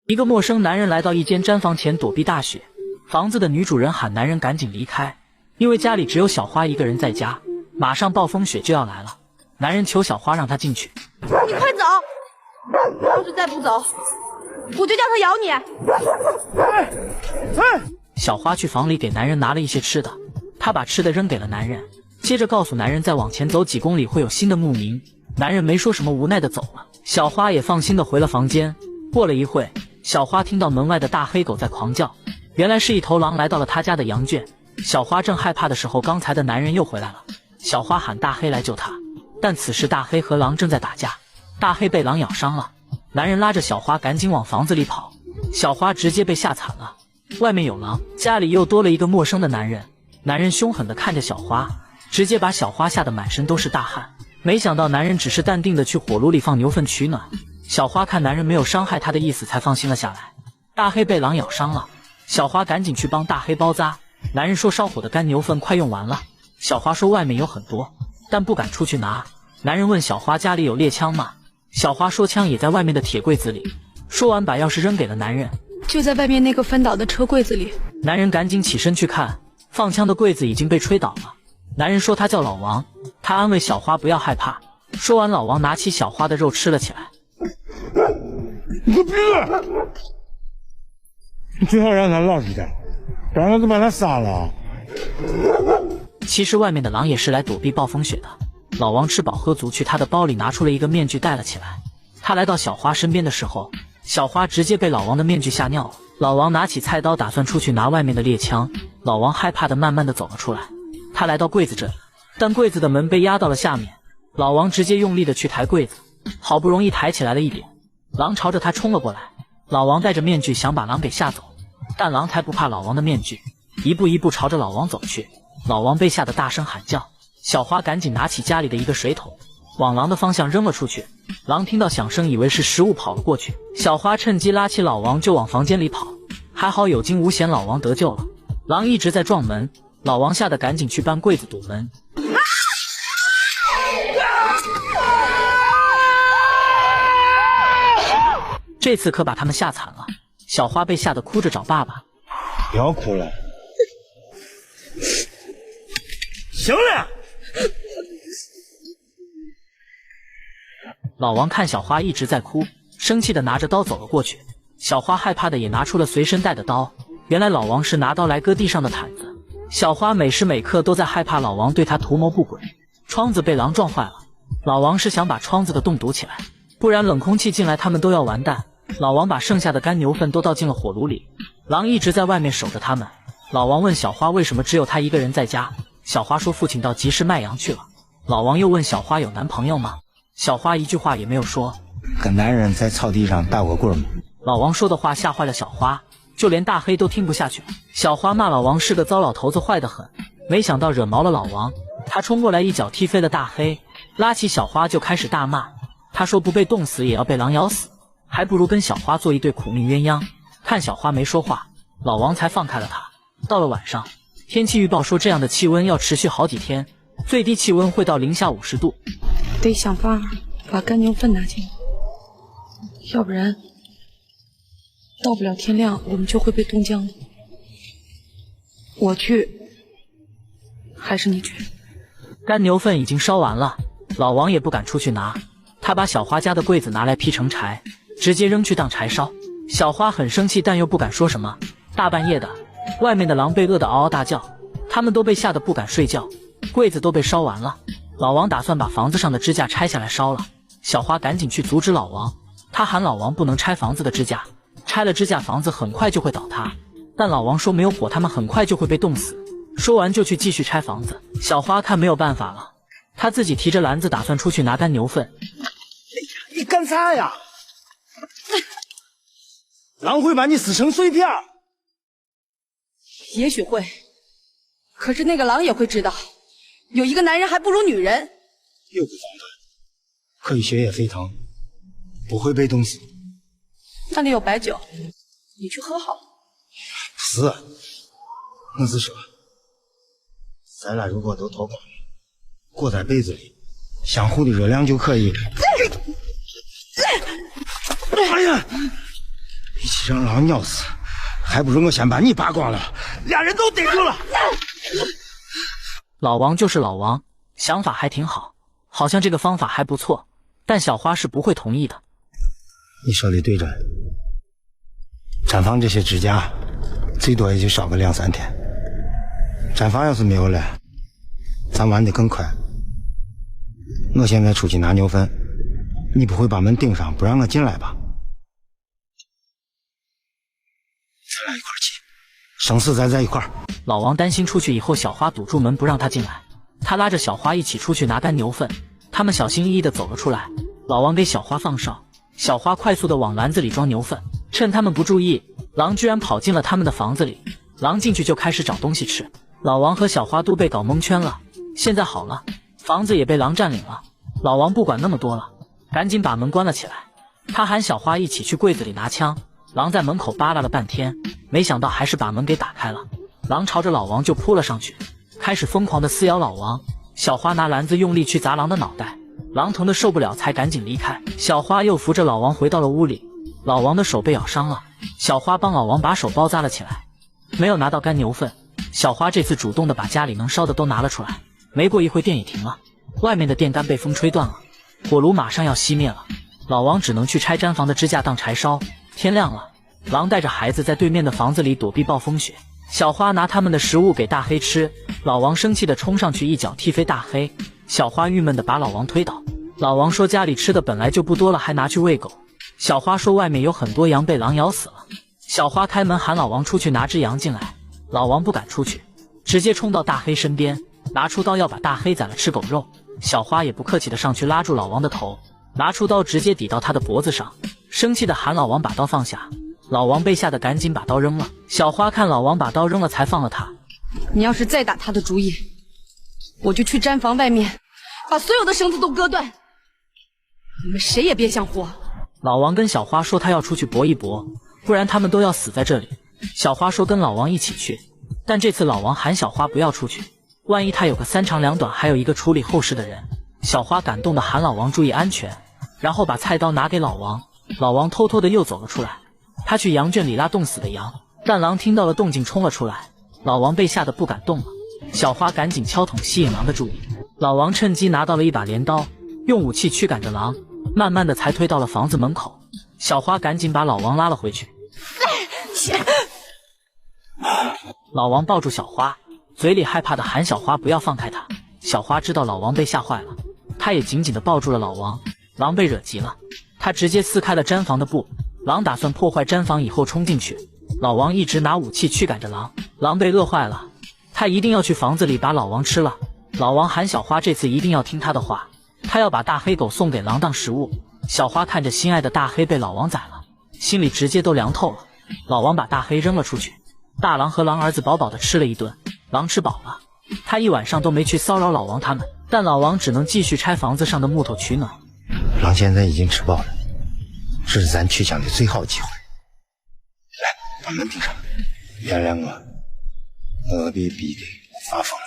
一个陌生男人来到一间毡房前躲避大雪，房子的女主人喊男人赶紧离开，因为家里只有小花一个人在家，马上暴风雪就要来了。男人求小花让他进去。你快走！要是再不走，我就叫他咬你！小花去房里给男人拿了一些吃的，她把吃的扔给了男人，接着告诉男人再往前走几公里会有新的牧民。男人没说什么，无奈的走了。小花也放心的回了房间。过了一会，小花听到门外的大黑狗在狂叫，原来是一头狼来到了她家的羊圈。小花正害怕的时候，刚才的男人又回来了。小花喊大黑来救她，但此时大黑和狼正在打架，大黑被狼咬伤了。男人拉着小花赶紧往房子里跑，小花直接被吓惨了。外面有狼，家里又多了一个陌生的男人。男人凶狠地看着小花，直接把小花吓得满身都是大汗。没想到男人只是淡定地去火炉里放牛粪取暖。小花看男人没有伤害她的意思，才放心了下来。大黑被狼咬伤了，小花赶紧去帮大黑包扎。男人说烧火的干牛粪快用完了，小花说外面有很多，但不敢出去拿。男人问小花家里有猎枪吗？小花说枪也在外面的铁柜子里。说完把钥匙扔给了男人，就在外面那个翻倒的车柜子里。男人赶紧起身去看，放枪的柜子已经被吹倒了。男人说他叫老王，他安慰小花不要害怕。说完，老王拿起小花的肉吃了起来。你个逼！你最好让他老实点，不然我就把他杀了。其实外面的狼也是来躲避暴风雪的。老王吃饱喝足，去他的包里拿出了一个面具戴了起来。他来到小花身边的时候，小花直接被老王的面具吓尿了。老王拿起菜刀打算出去拿外面的猎枪，老王害怕的慢慢的走了出来。他来到柜子这里，但柜子的门被压到了下面。老王直接用力的去抬柜子，好不容易抬起来了一点，狼朝着他冲了过来。老王戴着面具想把狼给吓走，但狼才不怕老王的面具，一步一步朝着老王走去。老王被吓得大声喊叫，小花赶紧拿起家里的一个水桶，往狼的方向扔了出去。狼听到响声以为是食物跑了过去，小花趁机拉起老王就往房间里跑，还好有惊无险，老王得救了。狼一直在撞门，老王吓得赶紧去搬柜子堵门。这次可把他们吓惨了，小花被吓得哭着找爸爸。不要哭了，行了。老王看小花一直在哭，生气的拿着刀走了过去。小花害怕的也拿出了随身带的刀，原来老王是拿刀来割地上的毯子。小花每时每刻都在害怕老王对她图谋不轨。窗子被狼撞坏了，老王是想把窗子的洞堵起来，不然冷空气进来他们都要完蛋。老王把剩下的干牛粪都倒进了火炉里，狼一直在外面守着他们。老王问小花为什么只有他一个人在家，小花说父亲到集市卖羊去了。老王又问小花有男朋友吗？小花一句话也没有说。跟男人在草地上打过滚吗？老王说的话吓坏了小花，就连大黑都听不下去了。小花骂老王是个糟老头子，坏得很，没想到惹毛了老王。他冲过来一脚踢飞了大黑，拉起小花就开始大骂。他说不被冻死也要被狼咬死，还不如跟小花做一对苦命鸳鸯。看小花没说话，老王才放开了他。到了晚上，天气预报说这样的气温要持续好几天，最低气温会到-50度。得想法把干牛粪拿进来，要不然到不了天亮我们就会被冻僵了。我去还是你去？干牛粪已经烧完了，老王也不敢出去拿，他把小花家的柜子拿来劈成柴，直接扔去当柴烧。小花很生气，但又不敢说什么。大半夜的，外面的狼被饿得嗷嗷大叫，他们都被吓得不敢睡觉，柜子都被烧完了。老王打算把房子上的支架拆下来烧了，小花赶紧去阻止老王，他喊老王不能拆房子的支架，拆了支架房子很快就会倒塌。但老王说没有火，他们很快就会被冻死。说完就去继续拆房子。小花看没有办法了，她自己提着篮子打算出去拿干牛粪。你干啥呀？狼会把你撕成碎片。也许会，可是那个狼也会知道，有一个男人还不如女人。又不防寒，可以血液沸腾，不会被冻死。那里有白酒，你去喝好了。不是，我是说，咱俩如果都脱光，裹在被子里，相互的热量就可以。哎呀！一起让狼尿死，还不如我先把你扒光了，俩人都逮住了。老王就是老王，想法还挺好，好像这个方法还不错，但小花是不会同意的。你说的对着，毡房这些支架最多也就烧个2、3天，毡房要是没有了，咱完得更快。我现在出去拿牛粪，你不会把门顶上不让我进来吧？咱俩一块儿去，生死咱在一块儿。老王担心出去以后小花堵住门不让他进来，他拉着小花一起出去拿干牛粪。他们小心翼翼地走了出来，老王给小花放哨，小花快速地往篮子里装牛粪。趁他们不注意，狼居然跑进了他们的房子里。狼进去就开始找东西吃，老王和小花都被搞蒙圈了。现在好了，房子也被狼占领了。老王不管那么多了，赶紧把门关了起来。他喊小花一起去柜子里拿枪。狼在门口扒拉了半天，没想到还是把门给打开了。狼朝着老王就扑了上去，开始疯狂地撕咬老王。小花拿篮子用力去砸狼的脑袋，狼疼得受不了才赶紧离开。小花又扶着老王回到了屋里，老王的手被咬伤了，小花帮老王把手包扎了起来。没有拿到干牛粪，小花这次主动地把家里能烧的都拿了出来。没过一会电也停了，外面的电杆被风吹断了，火炉马上要熄灭了。老王只能去拆毡房的支架当柴烧。天亮了，狼带着孩子在对面的房子里躲避暴风雪。小花拿他们的食物给大黑吃，老王生气地冲上去一脚踢飞大黑。小花郁闷地把老王推倒。老王说家里吃的本来就不多了，还拿去喂狗。小花说外面有很多羊被狼咬死了。小花开门喊老王出去拿只羊进来，老王不敢出去，直接冲到大黑身边，拿出刀要把大黑宰了吃狗肉。小花也不客气地上去拉住老王的头，拿出刀直接抵到他的脖子上，生气地喊老王把刀放下。老王被吓得赶紧把刀扔了。小花看老王把刀扔了才放了他。你要是再打他的主意，我就去毡房外面把所有的绳子都割断，你们谁也别想活。老王跟小花说他要出去搏一搏，不然他们都要死在这里。小花说跟老王一起去，但这次老王喊小花不要出去，万一他有个3长2短，还有一个处理后事的人。小花感动地喊老王注意安全，然后把菜刀拿给老王。老王偷偷地又走了出来，他去羊圈里拉冻死的羊，但狼听到了动静冲了出来，老王被吓得不敢动了。小花赶紧敲桶吸引狼的注意，老王趁机拿到了一把镰刀，用武器驱赶着狼，慢慢的才推到了房子门口。小花赶紧把老王拉了回去。老王抱住小花，嘴里害怕的喊小花不要放开他。小花知道老王被吓坏了，他也紧紧地抱住了老王。狼被惹急了，他直接撕开了毡房的布。狼打算破坏毡房以后冲进去，老王一直拿武器驱赶着狼。狼被饿坏了，他一定要去房子里把老王吃了。老王喊小花这次一定要听他的话，他要把大黑狗送给狼当食物。小花看着心爱的大黑被老王宰了，心里直接都凉透了。老王把大黑扔了出去，大狼和狼儿子饱饱的吃了一顿。狼吃饱了，他一晚上都没去骚扰老王他们，但老王只能继续拆房子上的木头取暖。狼现在已经吃饱了，这是咱取枪的最好机会。来，把门顶上，原谅我被逼得发疯了。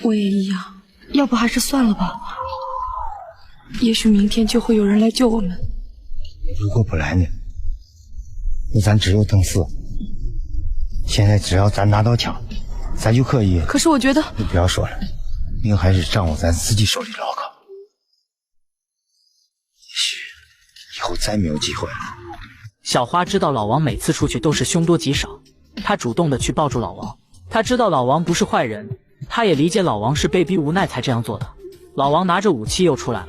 我也一样，要不还是算了吧，也许明天就会有人来救我们。如果不来呢？那咱只有等死。现在只要咱拿到枪，咱就可以。可是我觉得……你不要说了，命还是掌握咱自己手里牢靠。也许以后再没有机会了。小花知道老王每次出去都是凶多吉少，她主动的去抱住老王。她知道老王不是坏人，她也理解老王是被逼无奈才这样做的。老王拿着武器又出来了，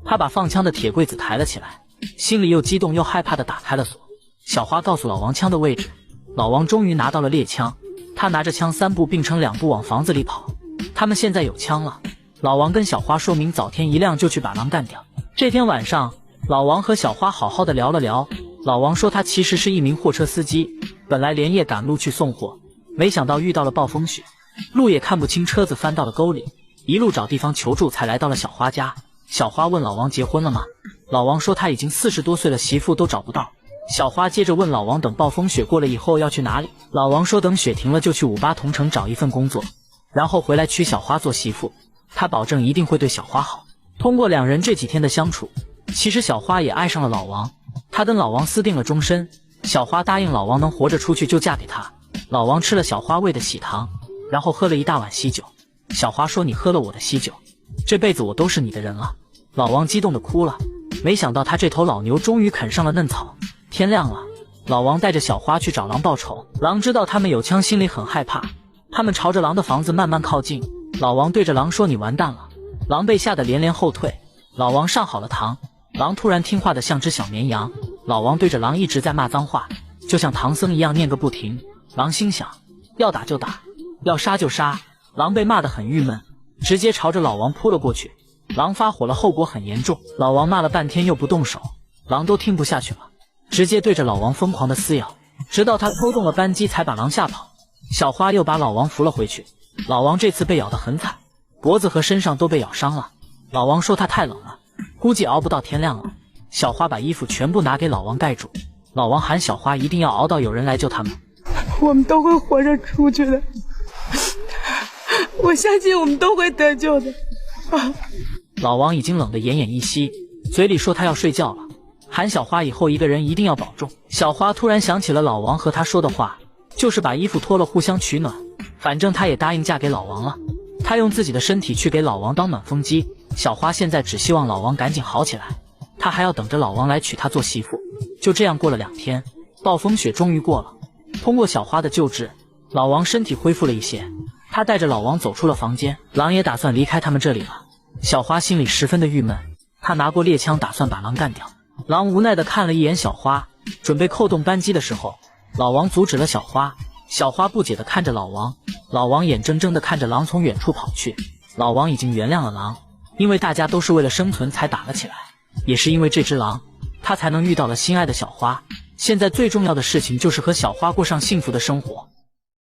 他把放枪的铁柜子抬了起来，心里又激动又害怕的打开了锁。小花告诉老王枪的位置，老王终于拿到了猎枪，他拿着枪3步并成2步往房子里跑。他们现在有枪了，老王跟小花说明早天一亮就去把狼干掉。这天晚上，老王和小花好好的聊了聊。老王说他其实是一名货车司机，本来连夜赶路去送货，没想到遇到了暴风雪，路也看不清，车子翻到了沟里，一路找地方求助才来到了小花家。小花问老王结婚了吗？老王说他已经40多岁了，媳妇都找不到。小花接着问老王等暴风雪过了以后要去哪里。老王说等雪停了就去58同城找一份工作，然后回来娶小花做媳妇，他保证一定会对小花好。通过2人这几天的相处，其实小花也爱上了老王。他跟老王私定了终身。小花答应老王能活着出去就嫁给他。老王吃了小花喂的喜糖，然后喝了一大碗喜酒。小花说：“你喝了我的喜酒，这辈子我都是你的人了。”老王激动的哭了。没想到他这头老牛终于啃上了嫩草。天亮了，老王带着小花去找狼报仇。狼知道他们有枪，心里很害怕。他们朝着狼的房子慢慢靠近。老王对着狼说：“你完蛋了。”狼被吓得连连后退。老王上好了糖，狼突然听话的像只小绵羊。老王对着狼一直在骂脏话，就像唐僧一样念个不停。狼心想，要打就打，要杀就杀。狼被骂得很郁闷，直接朝着老王扑了过去。狼发火了，后果很严重。老王骂了半天又不动手，狼都听不下去了，直接对着老王疯狂的撕咬，直到他抽动了扳机才把狼吓跑。小花又把老王扶了回去。老王这次被咬得很惨，脖子和身上都被咬伤了。老王说他太冷了，估计熬不到天亮了。小花把衣服全部拿给老王盖住。老王喊小花一定要熬到有人来救他们。我们都会活着出去的，我相信我们都会得救的。老王已经冷得奄奄一息，嘴里说他要睡觉了，喊小花以后一个人一定要保重。小花突然想起了老王和他说的话，就是把衣服脱了互相取暖，反正她也答应嫁给老王了。她用自己的身体去给老王当暖风机。小花现在只希望老王赶紧好起来，她还要等着老王来娶她做媳妇。就这样过了2天，暴风雪终于过了。通过小花的救治，老王身体恢复了一些。他带着老王走出了房间，狼也打算离开他们这里了。小花心里十分的郁闷，她拿过猎枪打算把狼干掉。狼无奈地看了一眼小花，准备扣动扳机的时候，老王阻止了小花。小花不解地看着老王，老王眼睁睁地看着狼从远处跑去。老王已经原谅了狼，因为大家都是为了生存才打了起来，也是因为这只狼，他才能遇到了心爱的小花。现在最重要的事情就是和小花过上幸福的生活。